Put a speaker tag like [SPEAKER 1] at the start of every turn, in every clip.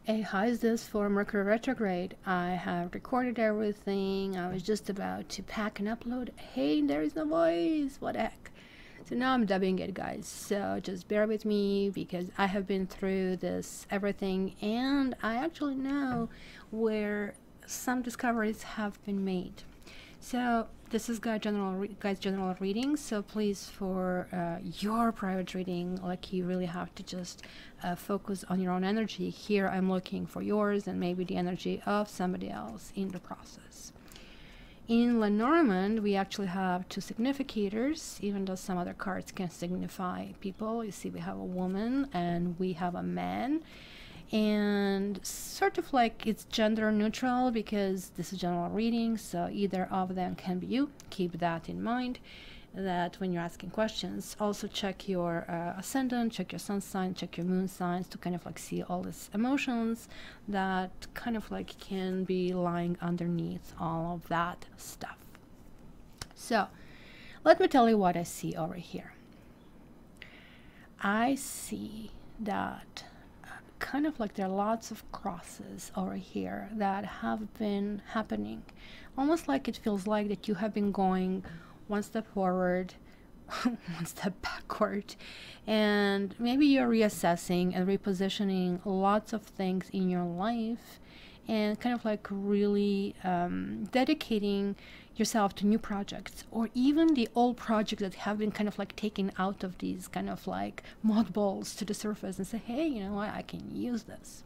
[SPEAKER 1] Hey, how is this for Mercury retrograde? I have recorded everything. I was just about to pack and upload. Hey, there is no voice. What the heck? So now I'm dubbing it, guys. So just bear with me because I have been through this everything, and I actually know where some discoveries have been made. So this is guys general reading, so please, for your private reading, like, you really have to just focus on your own energy. Here I'm looking for yours and maybe the energy of somebody else in the process. In Lenormand, we actually have two significators, even though some other cards can signify people. You see, we have a woman and we have a man, and sort of like it's gender neutral because this is general reading, so either of them can be you. Keep that in mind, that when you're asking questions. Also check your ascendant, check your sun sign, check your moon signs to kind of like see all these emotions that kind of like can be lying underneath all of that stuff. So let me tell you what I see over here. I see that kind of like there are lots of crosses over here that have been happening, almost like it feels like that you have been going one step forward, one step backward, and maybe you're reassessing and repositioning lots of things in your life, and kind of like really dedicating yourself to new projects, or even the old projects that have been kind of like taken out of these kind of like mothballs to the surface and say, hey, you know what, I can use this.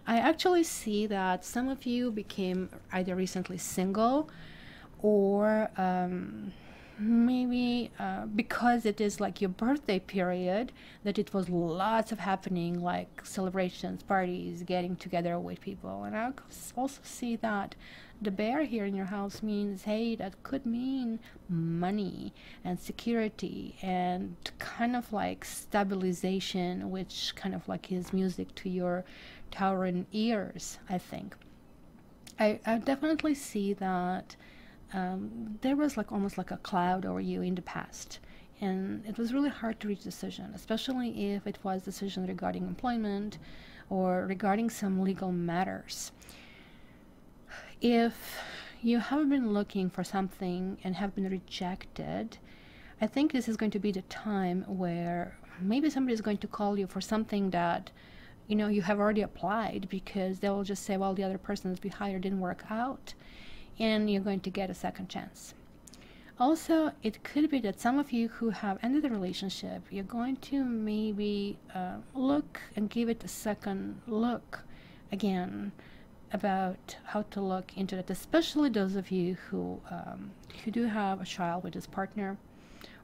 [SPEAKER 1] I actually see that some of you became either recently single, or maybe because it is like your birthday period, that it was lots of happening, like celebrations, parties, getting together with people. And I also see that the bear here in your house means, hey, that could mean money and security and kind of like stabilization, which kind of like is music to your Tauran ears, I think. I definitely see that there was like almost like a cloud over you in the past, and it was really hard to reach a decision, especially if it was a decision regarding employment or regarding some legal matters. If you have been looking for something and have been rejected, I think this is going to be the time where maybe somebody is going to call you for something that, you know, you have already applied, because they will just say, well, the other person that's been hired didn't work out, and you're going to get a second chance. Also, it could be that some of you who have ended the relationship, you're going to maybe look and give it a second look again about how to look into it, especially those of you who do have a child with this partner,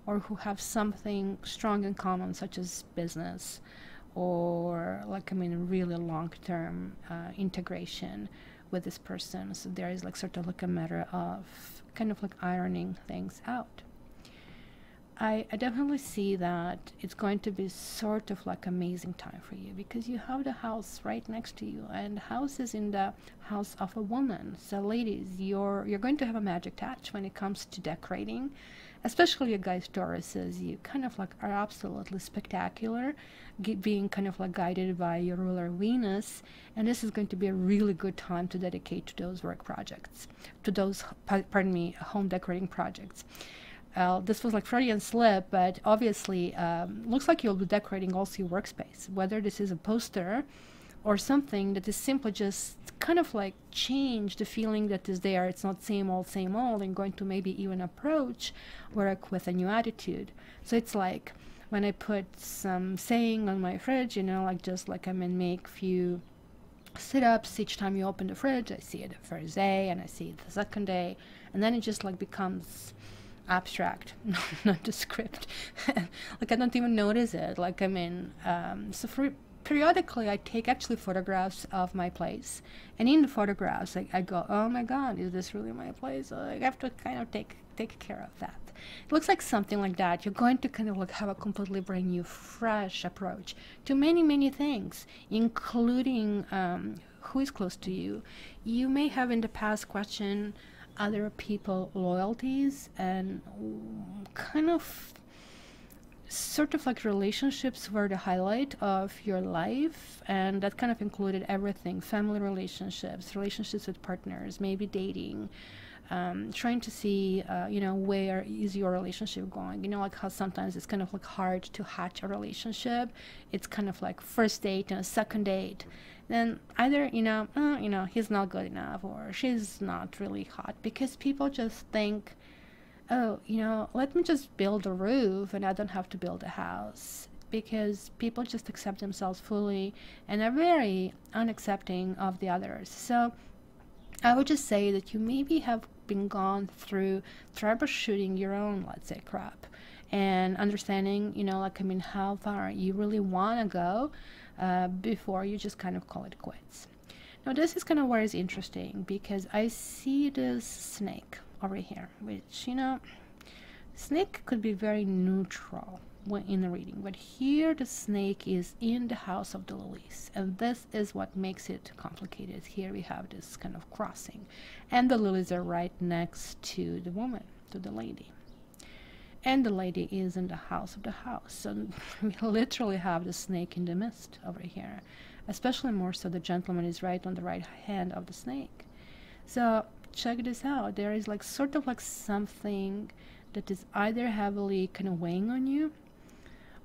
[SPEAKER 1] or who have something strong in common, such as business, or like, I mean, really long-term integration with this person. So there is like sort of like a matter of kind of like ironing things out. I definitely see that it's going to be sort of like amazing time for you, because you have the house right next to you, and the house is in the house of a woman. So ladies, you're going to have a magic touch when it comes to decorating, especially you guys Tauruses. You kind of like are absolutely spectacular, being kind of like guided by your ruler Venus, and this is going to be a really good time to dedicate to those work projects, to those, pardon me, home decorating projects. This was like Freudian slip, but obviously looks like you'll be decorating also your workspace, whether this is a poster or something that is simply just kind of like change the feeling that is there. It's not same old, and going to maybe even approach work with a new attitude. So it's like when I put some saying on my fridge, you know, like just like I'm gonna make few sit-ups each time you open the fridge. I see it the first day and I see it the second day, and then it just like becomes abstract, not the script. Like I don't even notice it. Like I mean, so for periodically I take actually photographs of my place, and in the photographs I go, oh my god, is this really my place? So I have to kind of take care of that. It looks like something like that. You're going to kind of like have a completely brand new, fresh approach to many things, including who is close to you. You may have in the past questioned other people loyalties and kind of sort of like relationships were the highlight of your life, and that kind of included everything: family relationships, relationships with partners, maybe dating, trying to see you know, where is your relationship going. You know, like how sometimes it's kind of like hard to hatch a relationship. It's kind of like first date and a second date, then either you know, he's not good enough or she's not really hot, because people just think, oh, you know, let me just build a roof and I don't have to build a house, because people just accept themselves fully and are very unaccepting of the others. So I would just say that you maybe have been gone through troubleshooting your own, let's say, crap, and understanding, you know, like I mean, how far you really want to go before you just kind of call it quits. Now this is kind of where it's interesting, because I see this snake over here, which, you know, snake could be very neutral when in the reading, but here the snake is in the house of the lilies, and this is what makes it complicated. Here we have this kind of crossing, and the lilies are right next to the woman, to the lady, and the lady is in the house of the house. So we literally have the snake in the midst over here, especially more so the gentleman is right on the right hand of the snake. So check this out. There is like sort of like something that is either heavily kind of weighing on you,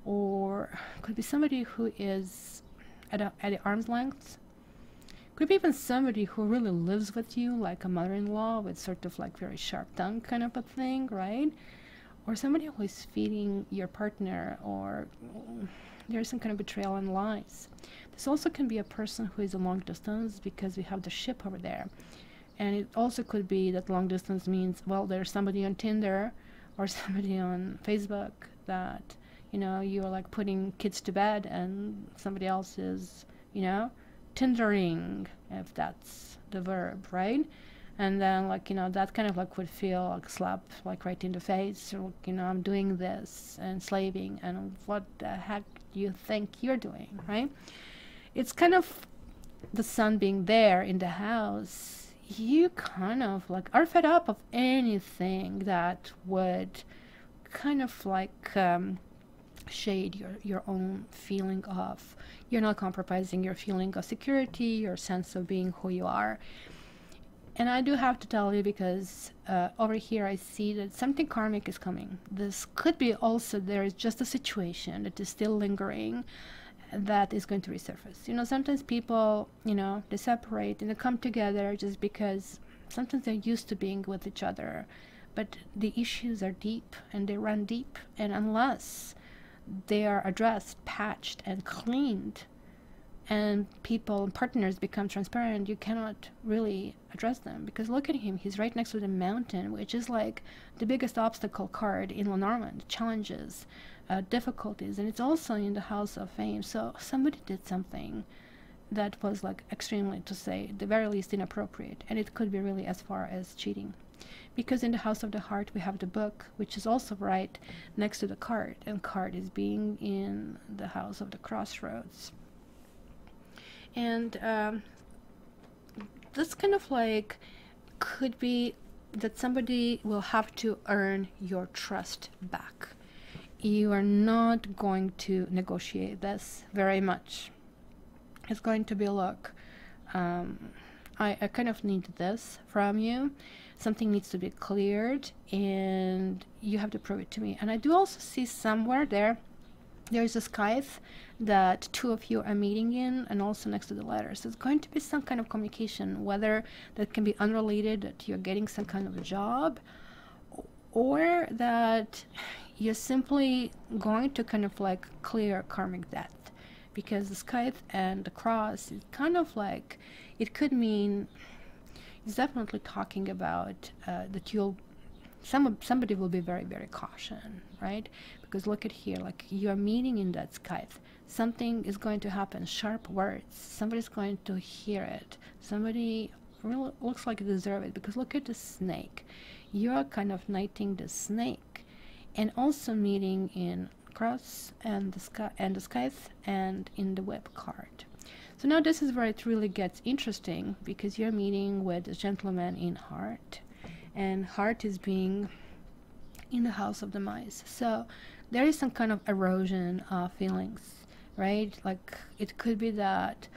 [SPEAKER 1] or could be somebody who is at the arm's length. Could be even somebody who really lives with you, like a mother-in-law with sort of like very sharp tongue kind of a thing, right? Or somebody who is feeding your partner, or there's some kind of betrayal and lies. This also can be a person who is a long distance, because we have the ship over there. And it also could be that long distance means, well, there's somebody on Tinder or somebody on Facebook that, you know, you're like putting kids to bed and somebody else is, you know, Tindering, if that's the verb, right? And then, like, you know, that kind of like would feel like slap like right in the face, or, you know, I'm doing this and slaving, and what the heck do you think you're doing, right? It's kind of the sun being there in the house. You kind of like are fed up of anything that would kind of like shade your own feeling of, you're not compromising your feeling of security, your sense of being who you are. And I do have to tell you, because over here I see that something karmic is coming. This could be also, there is just a situation that is still lingering that is going to resurface. You know, sometimes people, you know, they separate and they come together just because sometimes they're used to being with each other, but the issues are deep and they run deep, and unless they are addressed, patched and cleaned, and people and partners become transparent, you cannot really address them. Because look at him, he's right next to the mountain, which is like the biggest obstacle card in Lenormand. Challenges, difficulties, and it's also in the house of fame. So somebody did something that was like extremely, to say the very least, inappropriate, and it could be really as far as cheating. Because in the house of the heart we have the book, which is also right next to the card, and card is being in the house of the crossroads. And this kind of like could be that somebody will have to earn your trust back. You are not going to negotiate this very much. It's going to be, look, I kind of need this from you. Something needs to be cleared, and you have to prove it to me. And I do also see somewhere there there's a scythe that two of you are meeting in, and also next to the letters. So it's going to be some kind of communication, whether that can be unrelated, that you're getting some kind of a job, or that you're simply going to kind of like clear karmic debt. Because the scythe and the cross is kind of like, it could mean, it's definitely talking about that somebody will be very, very cautious, right? Because look at here, like you are meeting in that scythe. Something is going to happen, sharp words. Somebody's going to hear it. Somebody really looks like they deserve it, because look at the snake. You are kind of knighting the snake, and also meeting in cross and the scythe and in the whip card. So now this is where it really gets interesting, because you're meeting with the gentleman in heart, and heart is being in the house of the mice. So there is some kind of erosion of feelings, right? Like it could be that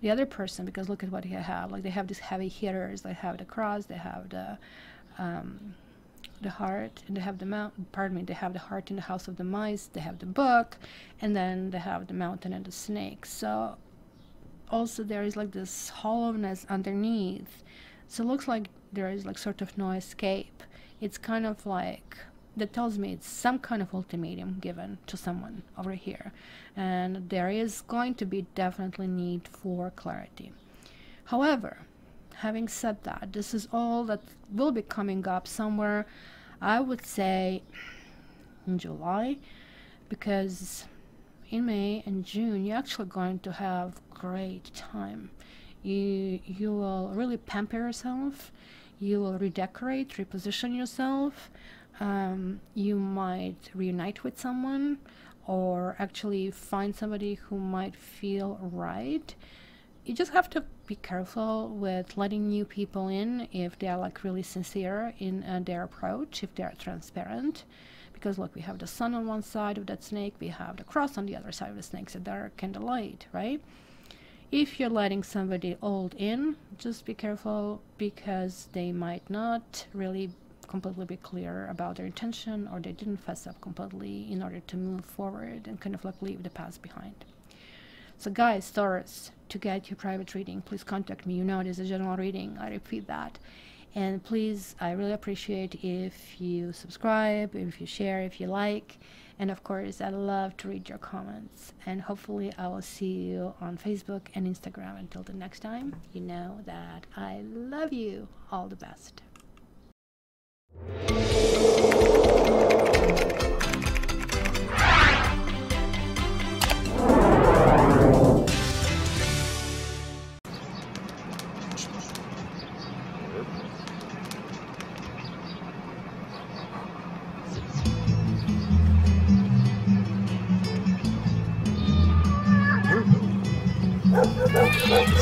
[SPEAKER 1] the other person, because look at what you have, like they have these heavy hitters, they have the cross, they have the heart, and they have the they have the heart in the house of the mice, they have the book, and then they have the mountain and the snake. So also there is like this hollowness underneath. So it looks like there is like sort of no escape. It's kind of like, that tells me it's some kind of ultimatum given to someone over here, and there is going to be definitely need for clarity. However, having said that, this is all that will be coming up somewhere, I would say, in July, because in May and June you're actually going to have great time. You will really pamper yourself, you will redecorate, reposition yourself, you might reunite with someone, or actually find somebody who might feel right. You just have to be careful with letting new people in if they are like really sincere in their approach, if they are transparent. Because look, we have the sun on one side of that snake, we have the cross on the other side of the snake, so dark and the light, right? If you're letting somebody old in, just be careful, because they might not really completely be clear about their intention, or they didn't fess up completely in order to move forward and kind of like leave the past behind. So guys, Taurus, to get your private reading, please contact me. You know it is a general reading, I repeat that. And please, I really appreciate if you subscribe, if you share, if you like. And of course, I love to read your comments. And hopefully I will see you on Facebook and Instagram. Until the next time, you know that I love you. All the best.
[SPEAKER 2] Thank you.